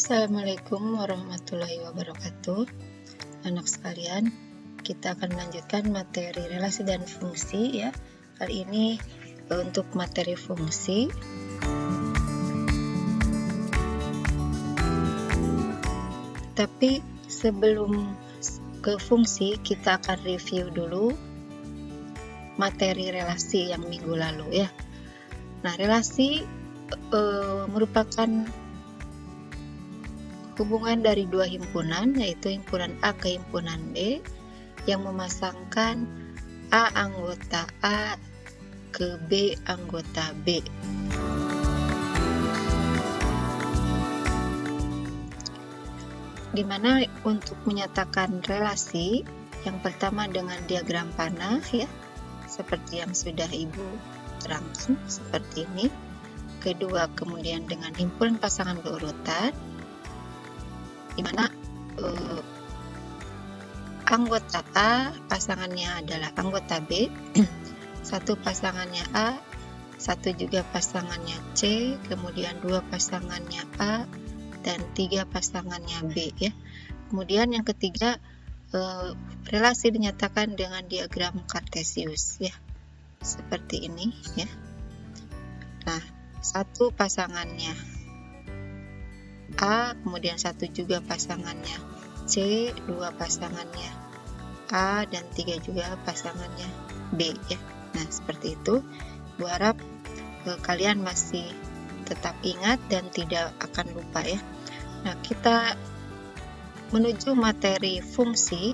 Assalamualaikum warahmatullahi wabarakatuh. Anak sekalian, kita akan melanjutkan materi relasi dan fungsi ya. Kali ini untuk materi fungsi. Tapi sebelum ke fungsi, kita akan review dulu materi relasi yang minggu lalu ya. Nah, relasi merupakan hubungan dari dua himpunan, yaitu himpunan A ke himpunan B, yang memasangkan A anggota A ke B anggota B. Dimana untuk menyatakan relasi, yang pertama dengan diagram panah ya, seperti yang sudah Ibu terangkan seperti ini. Kedua, kemudian dengan himpunan pasangan berurutan, di mana anggota A pasangannya adalah anggota B, satu pasangannya A, satu juga pasangannya C, kemudian dua pasangannya A, dan tiga pasangannya B ya. Kemudian yang ketiga, relasi dinyatakan dengan diagram Kartesius ya, seperti ini ya. Nah, satu pasangannya A, kemudian satu juga pasangannya C, dua pasangannya A, dan tiga juga pasangannya B ya. Nah, seperti itu. Bu harap kalian masih tetap ingat dan tidak akan lupa ya. Nah, kita menuju materi fungsi.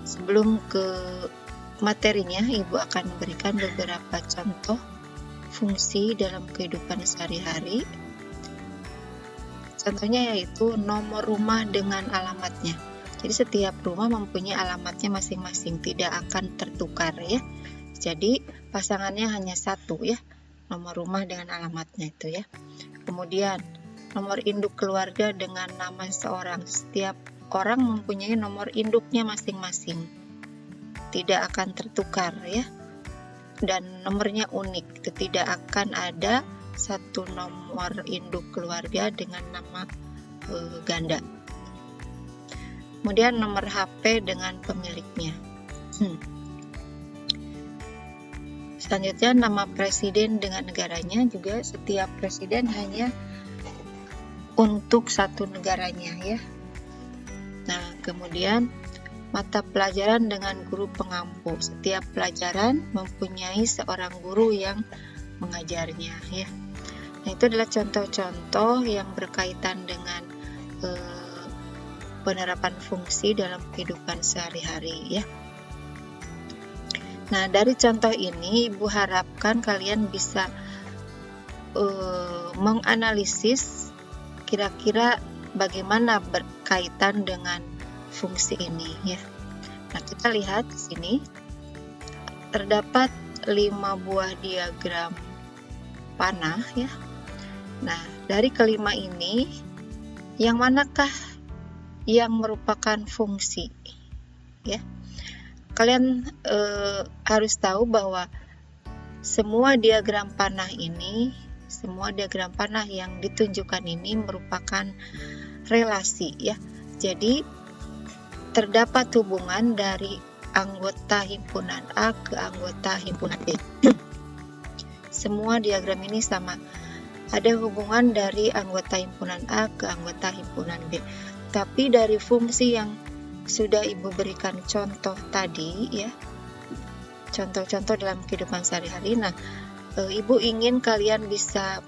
Sebelum ke materinya, Ibu akan memberikan beberapa contoh fungsi dalam kehidupan sehari-hari. Contohnya yaitu nomor rumah dengan alamatnya. Jadi setiap rumah mempunyai alamatnya masing-masing, tidak akan tertukar ya. Jadi pasangannya hanya satu ya, nomor rumah dengan alamatnya itu ya. Kemudian nomor induk keluarga dengan nama seorang. Setiap orang mempunyai nomor induknya masing-masing, tidak akan tertukar ya. Dan nomornya unik, itu tidak akan ada satu nomor induk keluarga dengan nama ganda. Kemudian nomor HP dengan pemiliknya. Selanjutnya nama presiden dengan negaranya, juga setiap presiden hanya untuk satu negaranya ya. Nah, kemudian mata pelajaran dengan guru pengampu. Setiap pelajaran mempunyai seorang guru yang mengajarnya ya. Nah, itu adalah contoh-contoh yang berkaitan dengan penerapan fungsi dalam kehidupan sehari-hari ya. Nah, dari contoh ini Ibu harapkan kalian bisa menganalisis kira-kira bagaimana berkaitan dengan fungsi ini ya. Nah, kita lihat di sini terdapat 5 buah diagram panah ya. Nah, dari kelima ini yang manakah yang merupakan fungsi ya? Kalian harus tahu bahwa semua diagram panah yang ditunjukkan ini merupakan relasi ya. Jadi terdapat hubungan dari anggota himpunan A ke anggota himpunan B. Semua diagram ini sama. Ada hubungan dari anggota himpunan A ke anggota himpunan B. Tapi dari fungsi yang sudah Ibu berikan contoh tadi ya, contoh-contoh dalam kehidupan sehari-hari. Nah, Ibu ingin kalian bisa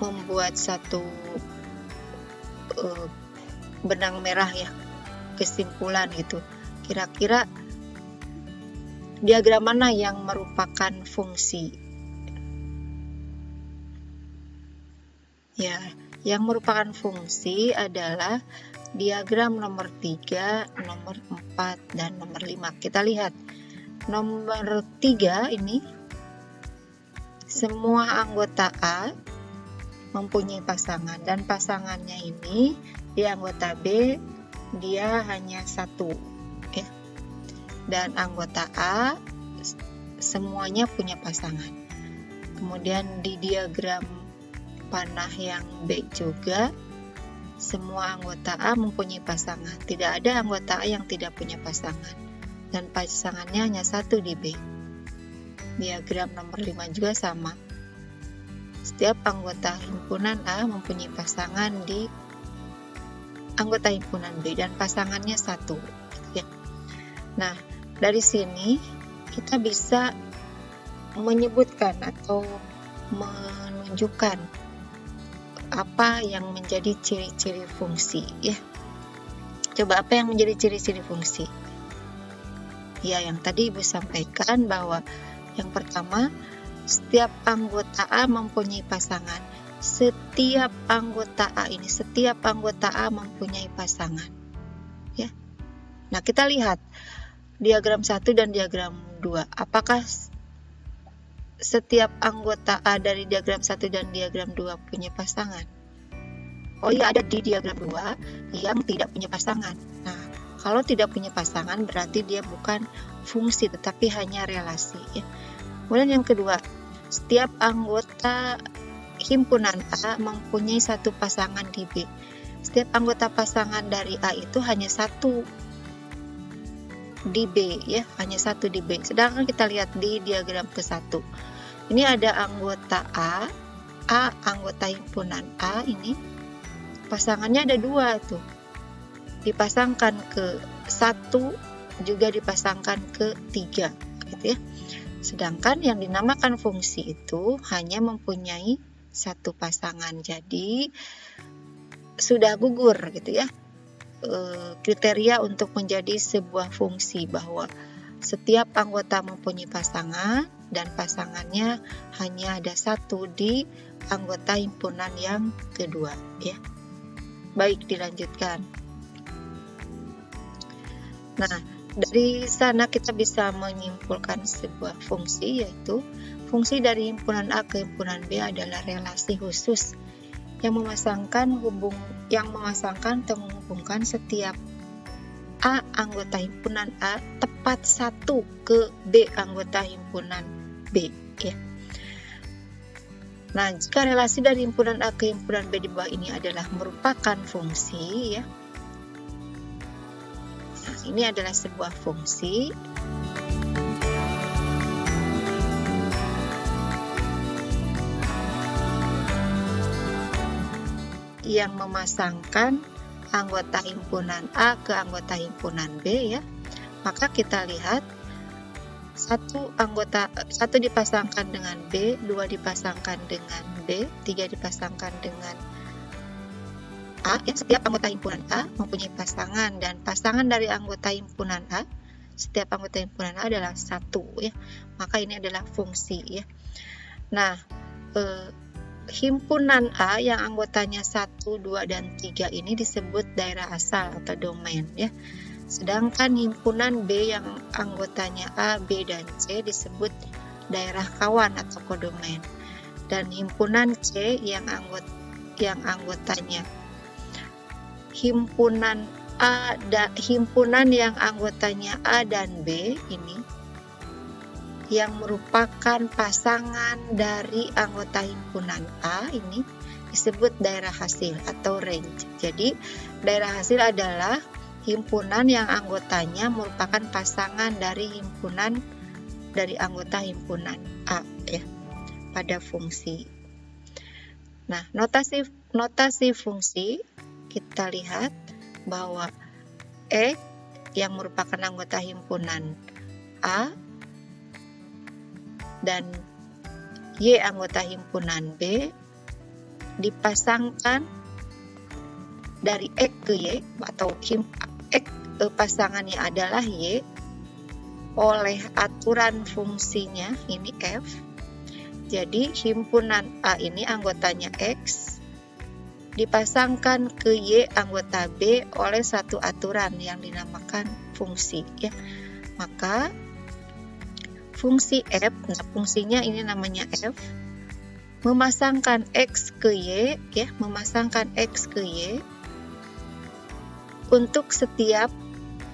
membuat satu benang merah ya, kesimpulan gitu. Kira-kira diagram mana yang merupakan fungsi? Ya, yang merupakan fungsi adalah diagram nomor 3, nomor 4, dan nomor 5. Kita lihat. Nomor 3 ini, semua anggota A mempunyai pasangan, dan pasangannya ini di anggota B dia hanya satu ya. Dan anggota A semuanya punya pasangan. Kemudian di diagram panah yang B juga semua anggota A mempunyai pasangan. Tidak ada anggota A yang tidak punya pasangan. Dan pasangannya hanya satu di B. Diagram nomor 5 juga sama. Setiap anggota himpunan A mempunyai pasangan di anggota himpunan B dan pasangannya satu. Ya. Nah, dari sini kita bisa menyebutkan atau menunjukkan apa yang menjadi ciri-ciri fungsi, ya. Coba apa yang menjadi ciri-ciri fungsi? Ya, yang tadi Ibu sampaikan bahwa yang pertama, setiap anggota A mempunyai pasangan. Setiap anggota A mempunyai pasangan. Ya. Nah, kita lihat diagram 1 dan diagram 2. Apakah setiap anggota A dari diagram 1 dan diagram 2 punya pasangan? Oh iya, ada di diagram 2 yang tidak punya pasangan. Nah, kalau tidak punya pasangan berarti dia bukan fungsi tetapi hanya relasi, ya. Kemudian yang kedua, setiap anggota himpunan A mempunyai satu pasangan di B. Setiap anggota pasangan dari A itu hanya satu di B, ya, hanya satu di B. Sedangkan kita lihat di diagram ke-1. Ini ada anggota A anggota himpunan A ini pasangannya ada 2 tuh. Dipasangkan ke 1 juga dipasangkan ke 3, gitu ya. Sedangkan yang dinamakan fungsi itu hanya mempunyai satu pasangan. Jadi sudah gugur gitu ya. Kriteria untuk menjadi sebuah fungsi bahwa setiap anggota mempunyai pasangan dan pasangannya hanya ada satu di anggota himpunan yang kedua, ya. Baik, dilanjutkan. Nah, dari sana kita bisa menyimpulkan sebuah fungsi, yaitu fungsi dari himpunan A ke himpunan B adalah relasi khusus yang memasangkan atau menghubungkan setiap A anggota himpunan A tepat satu ke B anggota himpunan B, ya. Nah, jika relasi dari himpunan A ke himpunan B di bawah ini adalah merupakan fungsi, ya. Nah, ini adalah sebuah fungsi yang memasangkan anggota himpunan A ke anggota himpunan B, ya. Maka kita lihat satu dipasangkan dengan B, 2 dipasangkan dengan B, 3 dipasangkan dengan A, ya. Setiap anggota himpunan A mempunyai pasangan dan pasangan dari anggota himpunan A, setiap anggota himpunan A adalah 1, ya. Maka ini adalah fungsi, ya. Nah, himpunan A yang anggotanya 1, 2, dan 3 ini disebut daerah asal atau domain, ya. Sedangkan himpunan B yang anggotanya A, B, dan C disebut daerah kawan atau kodomain. Dan himpunan C yang anggotanya himpunan yang anggotanya A dan B ini yang merupakan pasangan dari anggota himpunan A ini disebut daerah hasil atau range. Jadi daerah hasil adalah himpunan yang anggotanya merupakan pasangan dari anggota himpunan A, ya, pada fungsi. Nah, notasi fungsi kita lihat bahwa X yang merupakan anggota himpunan A dan Y anggota himpunan B dipasangkan dari X ke Y atau X pasangannya adalah Y oleh aturan fungsinya ini F. Jadi himpunan A ini anggotanya X dipasangkan ke Y anggota B oleh satu aturan yang dinamakan fungsi, ya. Maka fungsi F, nah fungsinya ini namanya F, memasangkan X ke Y, ya, memasangkan X ke Y untuk setiap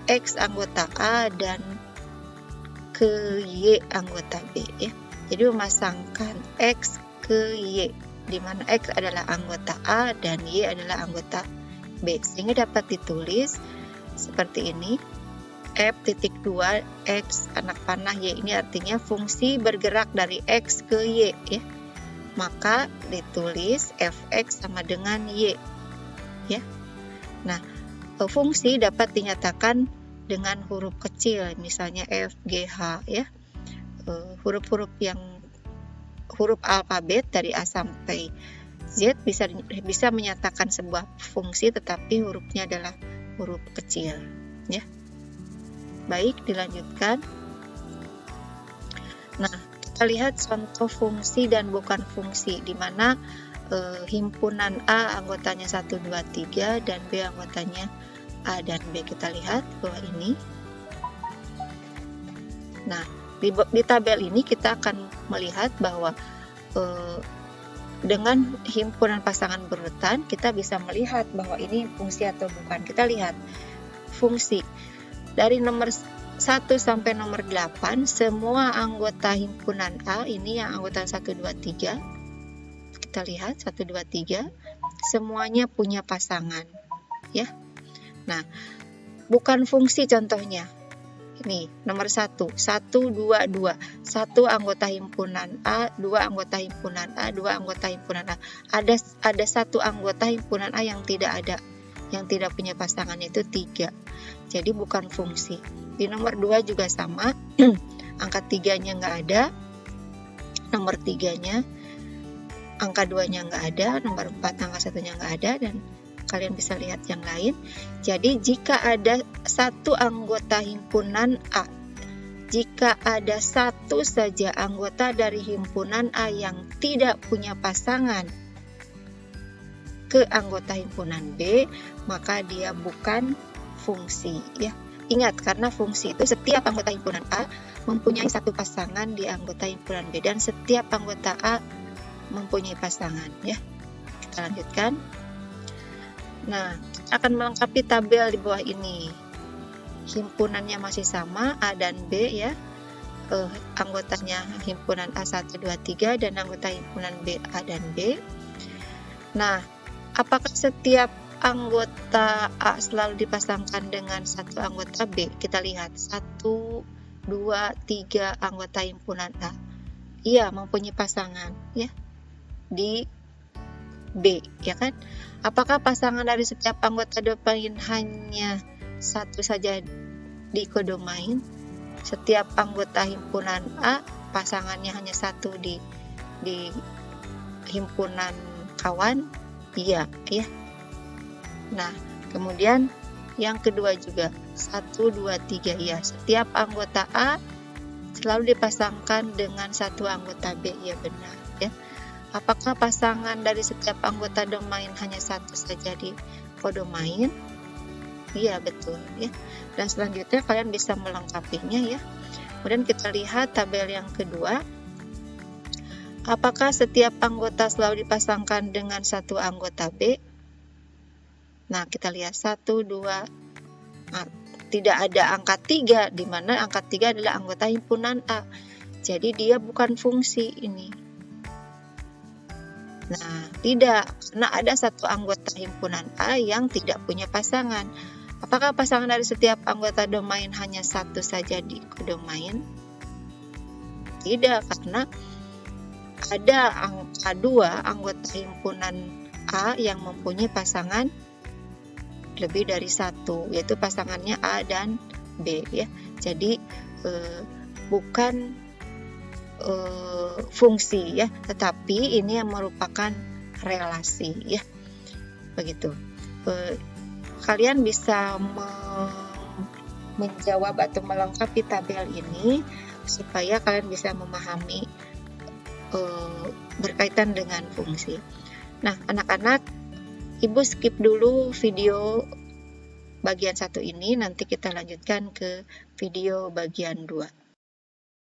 X anggota A dan ke Y anggota B, ya. Jadi memasangkan X ke Y, di mana X adalah anggota A dan Y adalah anggota B, sehingga dapat ditulis seperti ini. F.2 X anak panah Y, ini artinya fungsi bergerak dari X ke Y ya. Maka ditulis Fx sama dengan Y ya. Nah, fungsi dapat dinyatakan dengan huruf kecil, misalnya F, G, H ya. Huruf-huruf alfabet dari A sampai Z bisa menyatakan sebuah fungsi, tetapi hurufnya adalah huruf kecil ya. Baik, dilanjutkan. Nah, kita lihat contoh fungsi dan bukan fungsi, di mana himpunan A anggotanya 1, 2, 3 dan B anggotanya A dan B. Kita lihat bahwa ini. Nah, di tabel ini kita akan melihat bahwa dengan himpunan pasangan berurutan kita bisa melihat bahwa ini fungsi atau bukan. Kita lihat fungsi. Dari nomor 1 sampai nomor 8, semua anggota himpunan A, ini yang anggota 1, 2, 3. Kita lihat 1, 2, 3, semuanya punya pasangan ya. Nah, bukan fungsi contohnya. Ini nomor 1, 1, 2, 2. 1 anggota himpunan A, 2 anggota himpunan A, 2 anggota himpunan A. Ada 1 anggota himpunan A yang tidak ada, yang tidak punya pasangan, yaitu 3. Jadi bukan fungsi. Di nomor 2 juga sama, angka 3-nya nggak ada, nomor 3-nya, angka 2-nya nggak ada, nomor 4 angka 1-nya nggak ada, dan kalian bisa lihat yang lain. Jadi jika ada 1 anggota himpunan A, jika ada 1 saja anggota dari himpunan A yang tidak punya pasangan ke anggota himpunan B, maka dia bukan fungsi ya. Ingat, karena fungsi itu setiap anggota himpunan A mempunyai 1 pasangan di anggota himpunan B, dan setiap anggota A mempunyai pasangan ya. Kita lanjutkan. Nah, akan melengkapi tabel di bawah ini. Himpunannya masih sama, A dan B ya. Anggotanya himpunan A 1, 2, 3 dan anggota himpunan B A dan B. Nah, apakah setiap anggota A selalu dipasangkan dengan 1 anggota B? Kita lihat 1, 2, 3 anggota himpunan A. Iya, mempunyai pasangan ya di B ya kan. Apakah pasangan dari setiap anggota domain hanya 1 saja di kodomain? Setiap anggota himpunan A pasangannya hanya 1 di himpunan kawan? Iya ya. Nah, kemudian yang kedua juga 1, 2, 3 ya. Setiap anggota A selalu dipasangkan dengan 1 anggota B, ya benar ya. Apakah pasangan dari setiap anggota domain hanya 1 saja di kodomain? Iya, betul ya. Dan selanjutnya kalian bisa melengkapinya ya. Kemudian kita lihat tabel yang kedua. Apakah setiap anggota selalu dipasangkan dengan 1 anggota B? Nah, kita lihat 1, 2, tidak ada angka 3, di mana angka 3 adalah anggota himpunan A. Jadi dia bukan fungsi ini. Nah, tidak, karena ada 1 anggota himpunan A yang tidak punya pasangan. Apakah pasangan dari setiap anggota domain hanya 1 saja di kodomain? Tidak, karena ada angka 2 anggota himpunan A yang mempunyai pasangan lebih dari 1, yaitu pasangannya A dan B ya. Jadi bukan fungsi ya, tetapi ini yang merupakan relasi ya. Begitu. Kalian bisa menjawab atau melengkapi tabel ini supaya kalian bisa memahami berkaitan dengan fungsi. Nah, anak-anak, Ibu skip dulu video bagian 1 ini, nanti kita lanjutkan ke video bagian 2.